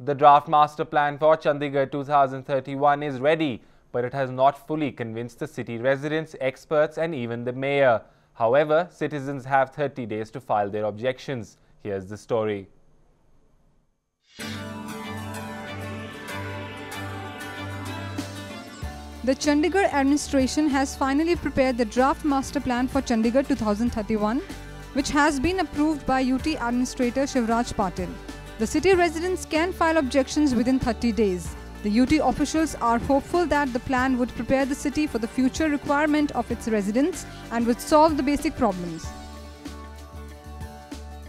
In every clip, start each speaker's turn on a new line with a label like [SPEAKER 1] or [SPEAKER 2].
[SPEAKER 1] The draft master plan for Chandigarh 2031 is ready, but it has not fully convinced the city residents, experts and even the mayor. However, citizens have 30 days to file their objections. Here's the story.
[SPEAKER 2] The Chandigarh administration has finally prepared the draft master plan for Chandigarh 2031, which has been approved by UT Administrator Shivraj Patil. The city residents can file objections within 30 days. The UT officials are hopeful that the plan would prepare the city for the future requirement of its residents and would solve the basic problems.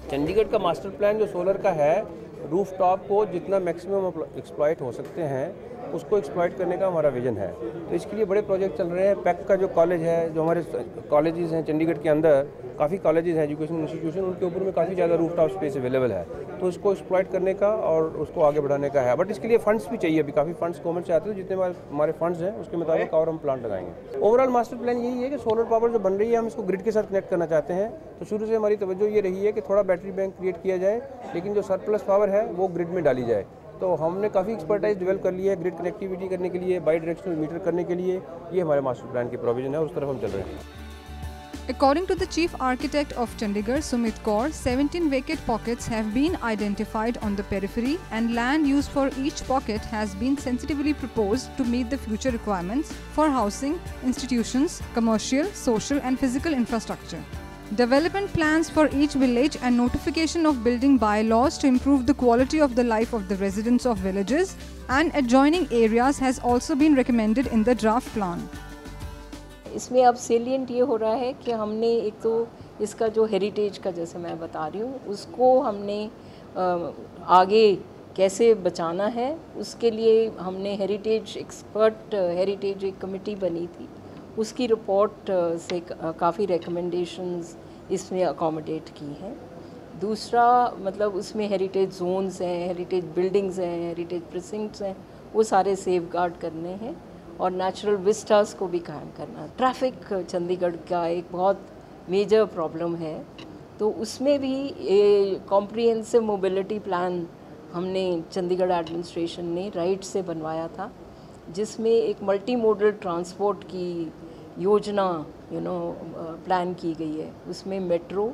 [SPEAKER 3] Chandigarh का master plan जो solar का है, rooftop को जितना maximum exploit हो सकते हैं उसको एक्सप्लॉइट करने का हमारा विजन है। तो इसके लिए बड़े प्रोजेक्ट चल रहे हैं। पैक का जो कॉलेज है, जो हमारे कॉलेजेस हैं चंडीगढ़ के अंदर, काफ़ी कॉलेजेस हैं, एजुकेशन इंस्टीट्यूशन, उनके ऊपर में काफ़ी ज़्यादा रूफटॉप स्पेस अवेलेबल है। तो उसको एक्सप्लॉइट करने का और उसको आगे बढ़ाने का है। बट इसके लिए फंड्स भी चाहिए। अभी काफ़ी फंड्स गवर्नमेंट से आते हैं, जितने हमारे फंड्स हैं उसके मुताबिक और हम प्लान लगाएंगे। ओवरऑल मास्टर प्लान यही है कि सोलर पावर जो बन रही है हम इसको ग्रिड के साथ कनेक्ट करना चाहते हैं। तो शुरू से हमारी तवज्जो ये रही है कि थोड़ा बैटरी बैंक क्रिएट किया जाए, लेकिन जो सरप्लस पावर है वो ग्रिड में डाली जाए। तो हमने काफ़ी एक्सपर्टाइज डेवलप कर ली है ग्रिड कनेक्टिविटी करने के लिए, बाई डायरेक्शनल मीटर करने के लिए। ये हमारे मास्टर प्लान की प्रोविजन है, उस तरफ हम चल रहे हैं।
[SPEAKER 2] According to the chief architect of Chandigarh, Sumit Kaur, 17 vacant pockets have been identified on the periphery and land used for each pocket has been sensitively proposed to meet the future requirements for housing, institutions, commercial, social and physical infrastructure. Development plans for each village and notification of building bylaws to improve the quality of the life of the residents of villages and adjoining areas has also been recommended in the draft plan.
[SPEAKER 4] इसमें अब salient ये हो रहा है कि हमने एक तो इसका जो हेरिटेज का, जैसे मैं बता रही हूँ, उसको हमने आगे कैसे बचाना है, उसके लिए हमने हेरिटेज एक्सपर्ट, हेरिटेज एक कमेटी बनी थी, उसकी रिपोर्ट से काफ़ी रिकमेंडेशंस इसमें अकोमोडेट की हैं। दूसरा मतलब उसमें हेरिटेज जोन्स हैं, हेरिटेज बिल्डिंग्स हैं, हेरिटेज प्रिसिंक्ट्स हैं, वो सारे सेफगार्ड करने हैं और नेचुरल विस्टास को भी कायम करना। ट्रैफिक चंडीगढ़ का एक बहुत मेजर प्रॉब्लम है, तो उसमें भी कॉम्प्रिहेंसिव मोबिलिटी प्लान हमने चंडीगढ़ एडमिनिस्ट्रेशन ने राइट से बनवाया था, जिसमें एक मल्टी मोडल ट्रांसपोर्ट की योजना प्लान की गई है। उसमें मेट्रो,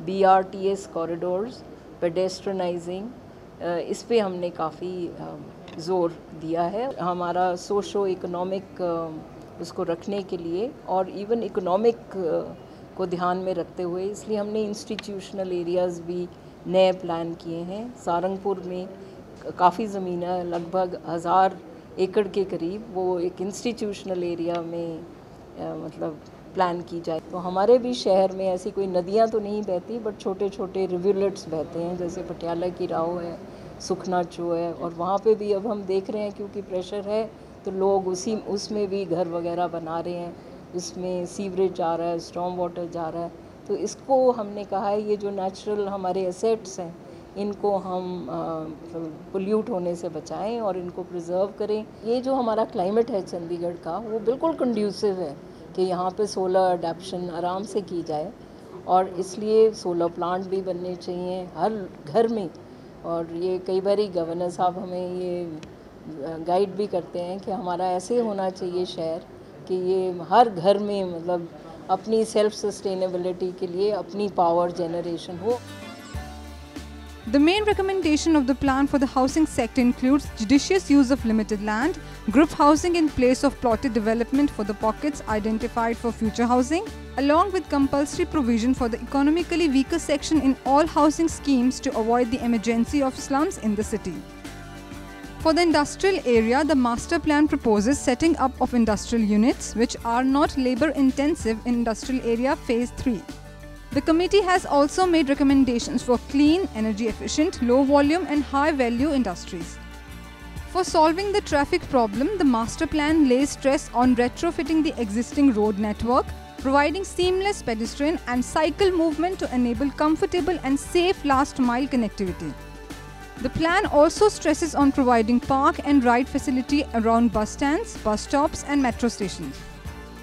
[SPEAKER 4] BRTS कॉरिडोर्स, पेडेस्ट्रनाइजिंग, इस पे हमने काफ़ी ज़ोर दिया है। हमारा सोशो इकोनॉमिक उसको रखने के लिए और इवन इकोनॉमिक को ध्यान में रखते हुए, इसलिए हमने इंस्टीट्यूशनल एरियाज़ भी नए प्लान किए हैं। सारंगपुर में काफ़ी ज़मीन है, लगभग 1000 एकड़ के करीब, वो एक इंस्टीट्यूशनल एरिया में मतलब प्लान की जाए। तो हमारे भी शहर में ऐसी कोई नदियाँ तो नहीं बहती, बट छोटे छोटे रिवुलेट्स बहते हैं, जैसे पटियाला की राव है, सुखना चो है, और वहाँ पे भी अब हम देख रहे हैं क्योंकि प्रेशर है तो लोग उसमें भी घर वगैरह बना रहे हैं, उसमें सीवरेज जा रहा है, स्टॉर्म वाटर जा रहा है। तो इसको हमने कहा है ये जो नेचुरल हमारे एसेट्स हैं इनको हम पोल्यूट होने से बचाएं और इनको प्रिजर्व करें। ये जो हमारा क्लाइमेट है चंडीगढ़ का, वो बिल्कुल कंड्यूसिव है कि यहाँ पे सोलर अडेप्शन आराम से की जाए, और इसलिए सोलर प्लांट भी बनने चाहिए हर घर में। और ये कई बार गवर्नर साहब हमें ये गाइड भी करते हैं कि हमारा ऐसे होना चाहिए शहर कि ये हर घर में मतलब अपनी सेल्फ सस्टेनेबिलिटी के लिए अपनी पावर जनरेशन हो।
[SPEAKER 2] The main recommendation of the plan for the housing sector includes judicious use of limited land, group housing in place of plotted development for the pockets identified for future housing, along with compulsory provision for the economically weaker section in all housing schemes to avoid the emergency of slums in the city. For the industrial area, the master plan proposes setting up of industrial units which are not labor intensive in industrial area phase 3. The committee has also made recommendations for clean, energy efficient, low volume and high value industries. For solving the traffic problem, the master plan lays stress on retrofitting the existing road network, providing seamless pedestrian and cycle movement to enable comfortable and safe last mile connectivity. The plan also stresses on providing park and ride facility around bus stands, bus stops and metro stations.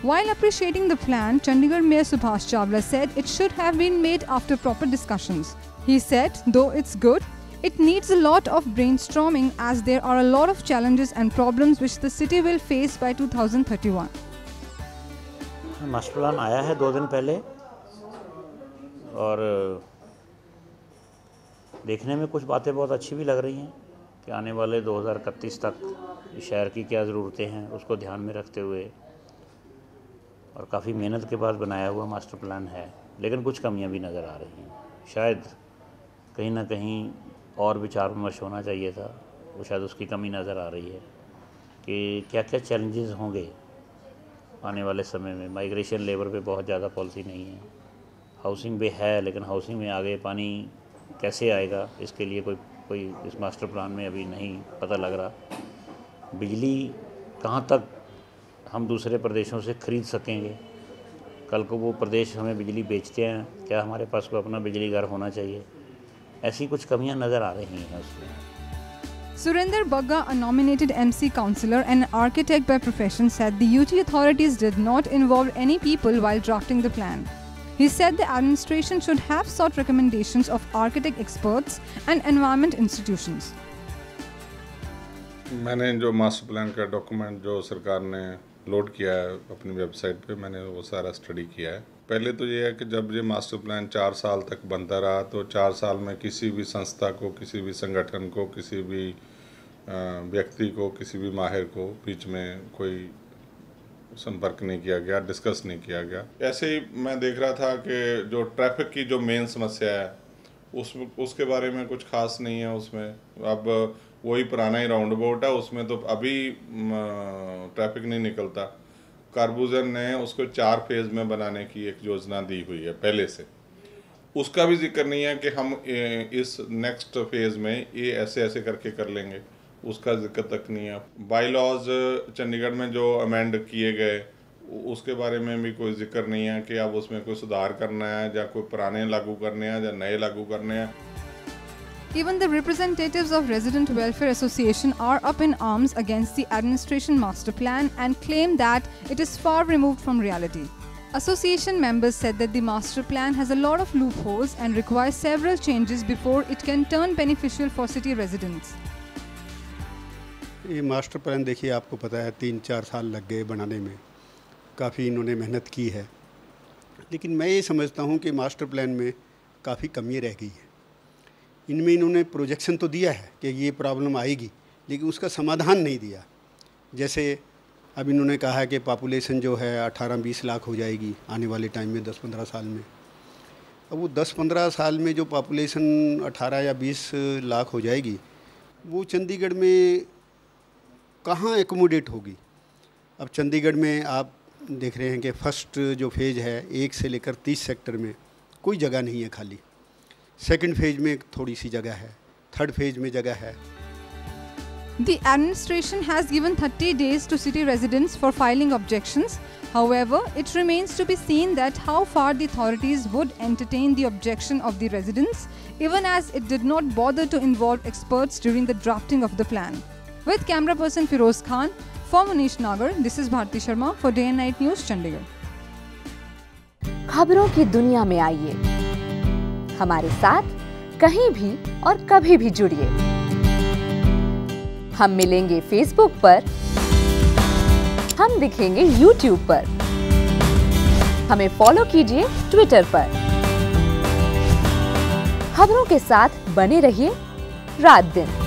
[SPEAKER 2] While appreciating the plan, Chandigarh Mayor Subhash Chawla said it should have been made after proper discussions. He said, though it's good, It needs a lot of brainstorming as there are a lot of challenges and problems which the city will face by 2031.
[SPEAKER 5] Master plan आया है 2 दिन पहले और देखने में कुछ बातें बहुत अच्छी भी लग रही हैं कि आने वाले 2031 तक शहर की क्या ज़रूरतें हैं उसको ध्यान में रखते हुए और काफ़ी मेहनत के बाद बनाया हुआ मास्टर प्लान है, लेकिन कुछ कमियां भी नज़र आ रही हैं। शायद कहीं ना कहीं और विचार विमर्श होना चाहिए था, वो शायद उसकी कमी नज़र आ रही है कि क्या क्या चैलेंजेस होंगे आने वाले समय में। माइग्रेशन लेबर पे बहुत ज़्यादा पॉलिसी नहीं है, हाउसिंग पे है, लेकिन हाउसिंग में आगे पानी कैसे आएगा इसके लिए कोई इस मास्टर प्लान में अभी नहीं पता लग रहा। बिजली कहाँ तक हम दूसरे प्रदेशों से ख़रीद सकेंगे, कल को वो प्रदेश हमें बिजली बेचते हैं, क्या हमारे पास कोई अपना बिजली घर होना चाहिए, ऐसी कुछ कमियां नज़र आ रही हैं उसमें।
[SPEAKER 2] Surinder Bagga, a nominated MC councillor and architect by profession, said the UT authorities did not involve any people while drafting the plan. He said the administration should have sought recommendations of architect experts and environment institutions.
[SPEAKER 6] मैंने जो master plan का document जो सरकार ने load किया है अपनी website पे, मैंने वो सारा स्टडी किया है। पहले तो ये है कि जब ये मास्टर प्लान 4 साल तक बनता रहा तो 4 साल में किसी भी संस्था को, किसी भी संगठन को, किसी भी व्यक्ति को, किसी भी माहिर को बीच में कोई संपर्क नहीं किया गया, डिस्कस नहीं किया गया। ऐसे ही मैं देख रहा था कि जो ट्रैफिक की जो मेन समस्या है उसके बारे में कुछ खास नहीं है उसमें। अब वही पुराना ही राउंड अबाउट है, उसमें तो अभी ट्रैफिक नहीं निकलता। कारबूजन ने उसको 4 फेज़ में बनाने की एक योजना दी हुई है पहले से, उसका भी जिक्र नहीं है कि हम इस नेक्स्ट फेज़ में ये ऐसे ऐसे करके कर लेंगे, उसका जिक्र तक नहीं है। बाई लॉज चंडीगढ़ में जो अमेंड किए गए उसके बारे में भी कोई जिक्र नहीं है कि अब उसमें कोई सुधार करना है या कोई पुराने लागू करने हैं या नए लागू करने हैं।
[SPEAKER 2] Even the representatives of Resident Welfare Association are up in arms against the administration master plan and claim that it is far removed from reality. Association members said that the master plan has a lot of loopholes and requires several changes before it can turn beneficial for city residents.
[SPEAKER 7] ये master plan देखिए, आपको पता है 3-4 साल लग गए बनाने में, काफ़ी इन्होंने मेहनत की है, लेकिन मैं ये समझता हूँ कि मास्टर प्लान में काफ़ी कमी रह गई है। इनमें इन्होंने प्रोजेक्शन तो दिया है कि ये प्रॉब्लम आएगी, लेकिन उसका समाधान नहीं दिया। जैसे अब इन्होंने कहा है कि पॉपुलेशन जो है 18-20 लाख हो जाएगी आने वाले टाइम में 10-15 साल में। अब वो 10-15 साल में जो पॉपुलेशन 18 या 20 लाख हो जाएगी, वो चंडीगढ़ में कहाँ एकोमोडेट होगी। अब चंडीगढ़ में आप देख रहे हैं कि फर्स्ट जो फेज़ है 1 से लेकर 30 सेक्टर में कोई जगह नहीं है खाली, सेकंड फेज में थोड़ी सी जगह है, थर्ड फेज में जगह है।
[SPEAKER 2] The administration has given 30 days to city residents for filing objections. However, it remains to be seen that how far the authorities would entertain the objection of the residents, even as it did not bother to involve experts during the drafting of the plan. With camera person Firoz Khan, for Manish Nagar, this is Bharti Sharma for Day and Night News, Chandigarh.
[SPEAKER 8] खबरों की दुनिया में आइए, हमारे साथ कहीं भी और कभी भी जुड़िए। हम मिलेंगे फेसबुक पर, हम दिखेंगे यूट्यूब पर, हमें फॉलो कीजिए ट्विटर पर। खबरों के साथ बने रहिए रात दिन।